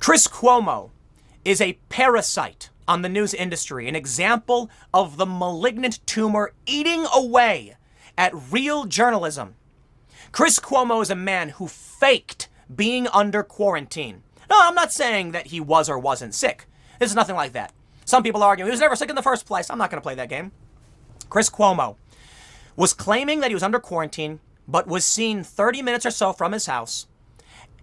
Chris Cuomo is a parasite on the news industry, an example of the malignant tumor eating away at real journalism. Chris Cuomo is a man who faked being under quarantine. No, I'm not saying that he was or wasn't sick. This is nothing like that. Some people argue he was never sick in the first place. I'm not going to play that game. Chris Cuomo was claiming that he was under quarantine, but was seen 30 minutes or so from his house,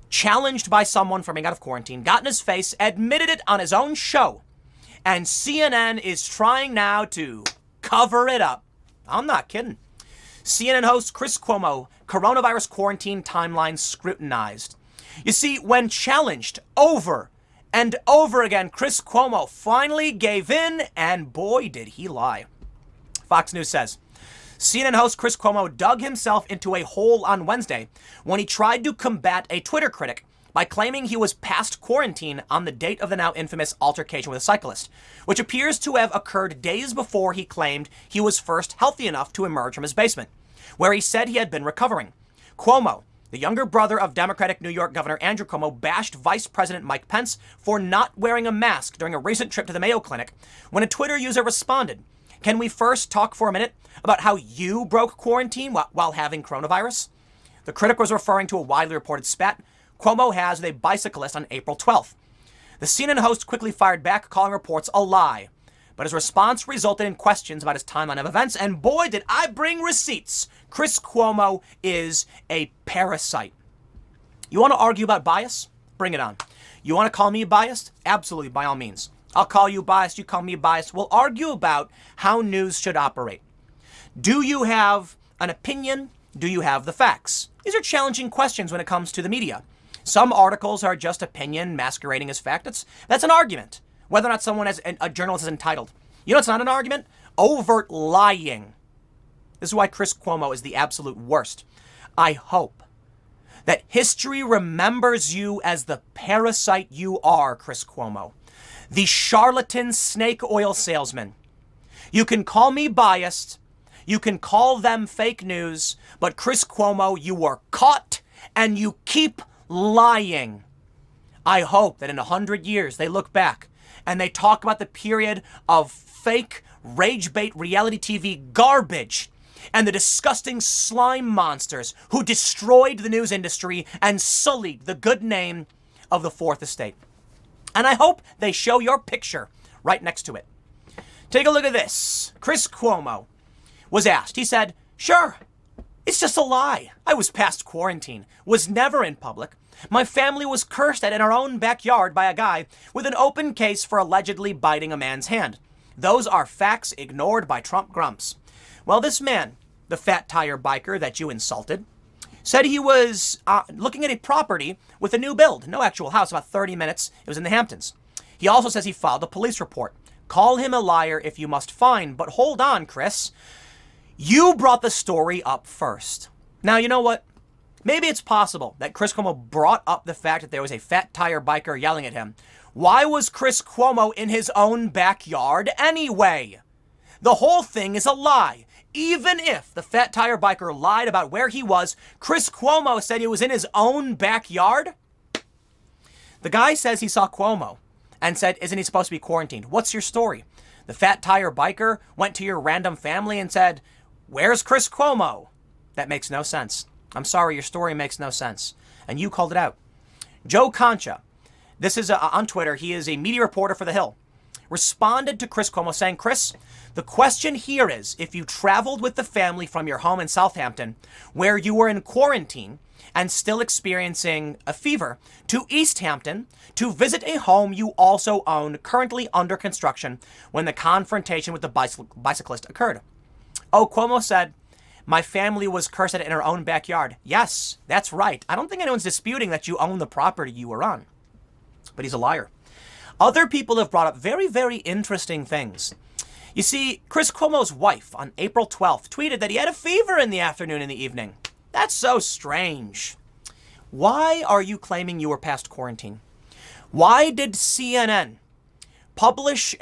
challenged by someone for being out of quarantine, got in his face, admitted it on his own show, and CNN is trying now to cover it up. I'm not kidding. CNN host Chris Cuomo, coronavirus quarantine timeline scrutinized. You see, when challenged over and over again, Chris Cuomo finally gave in, and boy, did he lie. Fox News says, CNN host Chris Cuomo dug himself into a hole on Wednesday when he tried to combat a Twitter critic by claiming he was past quarantine on the date of the now infamous altercation with a cyclist, which appears to have occurred days before he claimed he was first healthy enough to emerge from his basement, where he said he had been recovering. Cuomo, the younger brother of Democratic New York Governor Andrew Cuomo, bashed Vice President Mike Pence for not wearing a mask during a recent trip to the Mayo Clinic when a Twitter user responded, "Can we first talk for a minute about how you broke quarantine while having coronavirus?" The critic was referring to a widely reported spat Cuomo has with a bicyclist on April 12th. The CNN host quickly fired back, calling reports a lie. But his response resulted in questions about his timeline of events, and boy, did I bring receipts. Chris Cuomo is a parasite. You want to argue about bias? Bring it on. You want to call me biased? Absolutely, by all means. I'll call you biased, you call me biased. We'll argue about how news should operate. Do you have an opinion? Do you have the facts? These are challenging questions when it comes to the media. Some articles are just opinion masquerading as fact. That's an argument. Whether or not a journalist is entitled. You know it's not an argument? Overt lying. This is why Chris Cuomo is the absolute worst. I hope that history remembers you as the parasite you are, Chris Cuomo. The charlatan snake oil salesman. You can call me biased. You can call them fake news. But Chris Cuomo, you were caught and you keep lying. I hope that in 100 years they look back and they talk about the period of fake rage bait reality TV garbage and the disgusting slime monsters who destroyed the news industry and sullied the good name of the Fourth Estate. And I hope they show your picture right next to it. Take a look at this. Chris Cuomo was asked. He said, "Sure, it's just a lie. I was past quarantine, was never in public. My family was cursed at in our own backyard by a guy with an open case for allegedly biting a man's hand. Those are facts ignored by Trump grumps." Well, this man, the fat tire biker that you insulted, said he was looking at a property with a new build, no actual house, about 30 minutes. It was in the Hamptons. He also says he filed a police report. Call him a liar if you must find, but hold on, Chris. You brought the story up first. Now, you know what? Maybe it's possible that Chris Cuomo brought up the fact that there was a fat tire biker yelling at him. Why was Chris Cuomo in his own backyard anyway? The whole thing is a lie. Even if the fat tire biker lied about where he was, Chris Cuomo said he was in his own backyard. The guy says he saw Cuomo and said, "Isn't he supposed to be quarantined? What's your story?" The fat tire biker went to your random family and said, "Where's Chris Cuomo?" That makes no sense. I'm sorry, your story makes no sense. And you called it out. Joe Concha, this is on Twitter, he is a media reporter for The Hill, responded to Chris Cuomo saying, "Chris, the question here is if you traveled with the family from your home in Southampton, where you were in quarantine and still experiencing a fever, to East Hampton to visit a home you also own currently under construction when the confrontation with the bicyclist occurred." Oh, Cuomo said, "My family was cursed at it in our own backyard." Yes, that's right. I don't think anyone's disputing that you own the property you were on. But he's a liar. Other people have brought up very, very interesting things. You see, Chris Cuomo's wife on April 12th tweeted that he had a fever in the afternoon and the evening. That's so strange. Why are you claiming you were past quarantine? Why did CNN publish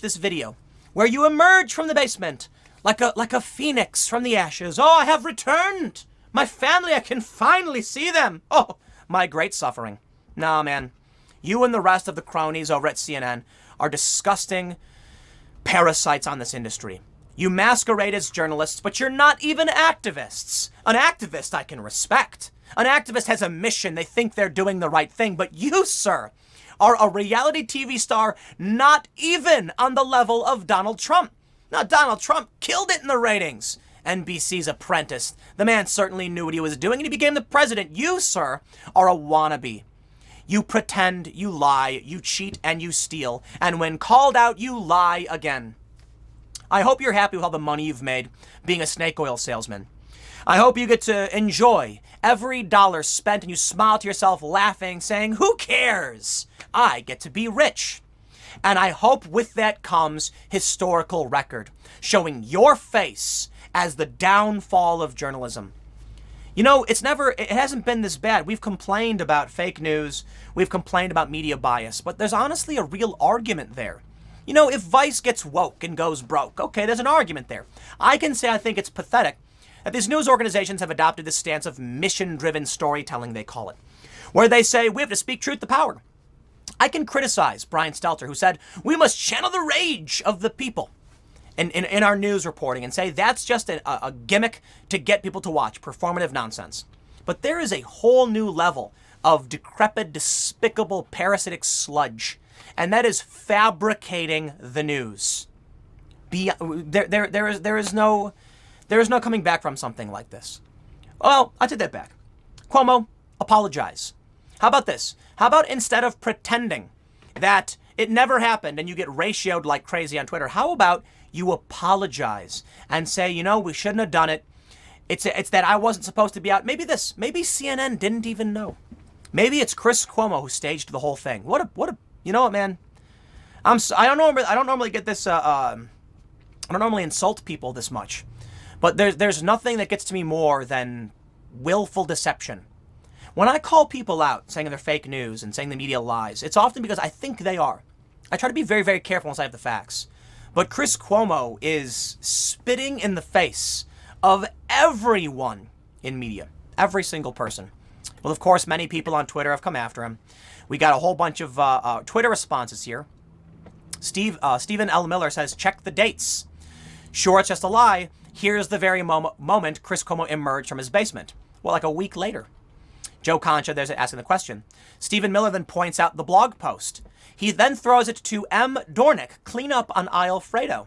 this video where you emerge from the basement like a phoenix from the ashes? "Oh, I have returned. My family, I can finally see them. Oh, my great suffering." Nah, man. You and the rest of the cronies over at CNN are disgusting parasites on this industry. You masquerade as journalists, but you're not even activists. An activist I can respect. An activist has a mission. They think they're doing the right thing. But you, sir, are a reality TV star not even on the level of Donald Trump. Now, Donald Trump killed it in the ratings. NBC's apprentice. The man certainly knew what he was doing, and he became the president. You, sir, are a wannabe. You pretend, you lie, you cheat, and you steal. And when called out, you lie again. I hope you're happy with all the money you've made being a snake oil salesman. I hope you get to enjoy every dollar spent and you smile to yourself laughing, saying, who cares? I get to be rich. And I hope with that comes historical record, showing your face as the downfall of journalism. You know, it hasn't been this bad. We've complained about fake news. We've complained about media bias, but there's honestly a real argument there. You know, if Vice gets woke and goes broke, okay, there's an argument there. I can say I think it's pathetic that these news organizations have adopted this stance of mission-driven storytelling, they call it, where they say we have to speak truth to power. I can criticize Brian Stelter, who said we must channel the rage of the people in our news reporting and say that's just a gimmick to get people to watch, performative nonsense. But there is a whole new level of decrepit, despicable, parasitic sludge, and that is fabricating the news. There is no coming back from something like this. Well, I take that back. Cuomo, apologize. How about this? How about instead of pretending that it never happened and you get ratioed like crazy on Twitter, how about you apologize and say, you know, we shouldn't have done it. It's that I wasn't supposed to be out. Maybe CNN didn't even know. Maybe it's Chris Cuomo who staged the whole thing. What a you know what, man? I don't normally get this. I don't normally insult people this much, but there's nothing that gets to me more than willful deception. When I call people out saying they're fake news and saying the media lies, it's often because I think they are. I try to be very, very careful once I have the facts. But Chris Cuomo is spitting in the face of everyone in media, every single person. Well, of course, many people on Twitter have come after him. We got a whole bunch of Twitter responses here. Stephen L. Miller says, check the dates. Sure, it's just a lie. Here's the very moment Chris Cuomo emerged from his basement. Well, like a week later. Joe Concha, there's asking the question. Stephen Miller then points out the blog post. He then throws it to M. Dornick, clean up on aisle Fredo.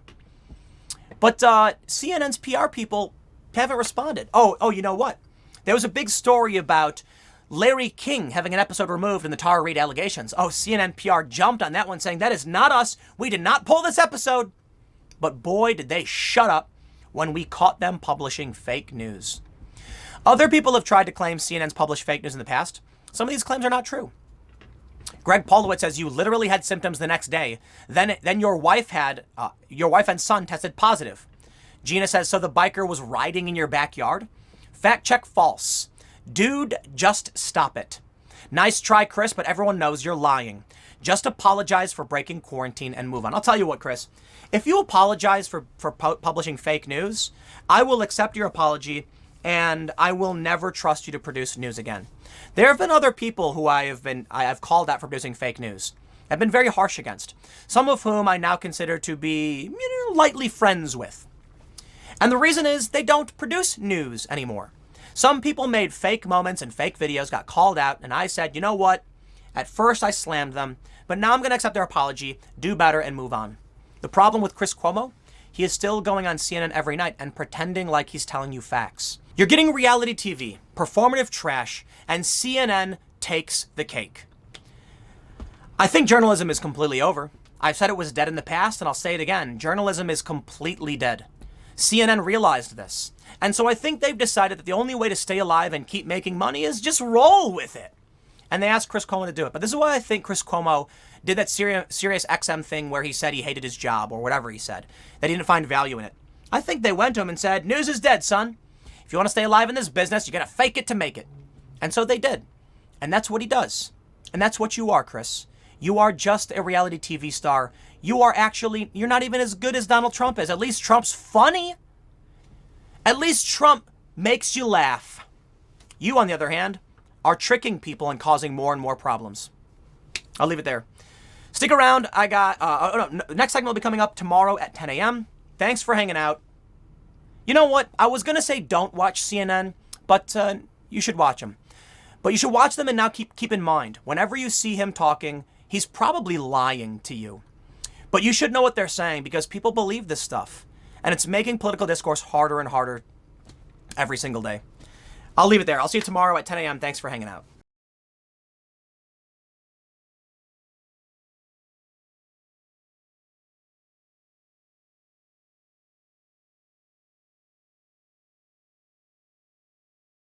But CNN's PR people haven't responded. Oh, you know what? There was a big story about Larry King having an episode removed in the Tara Reid allegations. Oh, CNN PR jumped on that one saying, that is not us. We did not pull this episode. But boy, did they shut up when we caught them publishing fake news. Other people have tried to claim CNN's published fake news in the past. Some of these claims are not true. Greg Polowitz says you literally had symptoms the next day. Then your wife and son tested positive. Gina says, so the biker was riding in your backyard? Fact check false. Dude, just stop it. Nice try, Chris, but everyone knows you're lying. Just apologize for breaking quarantine and move on. I'll tell you what, Chris. If you apologize for publishing fake news, I will accept your apology and I will never trust you to produce news again. There have been other people who I have called out for producing fake news. I've been very harsh against. Some of whom I now consider to be lightly friends with. And the reason is they don't produce news anymore. Some people made fake moments and fake videos, got called out, and I said, you know what? At first I slammed them, but now I'm going to accept their apology, do better, and move on. The problem with Chris Cuomo, he is still going on CNN every night and pretending like he's telling you facts. You're getting reality TV, performative trash, and CNN takes the cake. I think journalism is completely over. I've said it was dead in the past, and I'll say it again. Journalism is completely dead. CNN realized this. And so I think they've decided that the only way to stay alive and keep making money is just roll with it. And they asked Chris Cuomo to do it. But this is why I think Chris Cuomo did that Sirius XM thing where he said he hated his job or whatever he said, that he didn't find value in it. I think they went to him and said, news is dead, son. If you want to stay alive in this business, you're going to fake it to make it. And so they did. And that's what he does. And that's what you are, Chris. You are just a reality TV star. You're not even as good as Donald Trump is. At least Trump's funny. At least Trump makes you laugh. You, on the other hand, are are tricking people and causing more and more problems. I'll leave it there. Stick around. I got, next segment will be coming up tomorrow at 10 a.m. Thanks for hanging out. You know what? I was going to say don't watch CNN, but you should watch them. But you should watch them and now keep in mind, whenever you see him talking, he's probably lying to you. But you should know what they're saying because people believe this stuff. And it's making political discourse harder and harder every single day. I'll leave it there. I'll see you tomorrow at 10 a.m. Thanks for hanging out.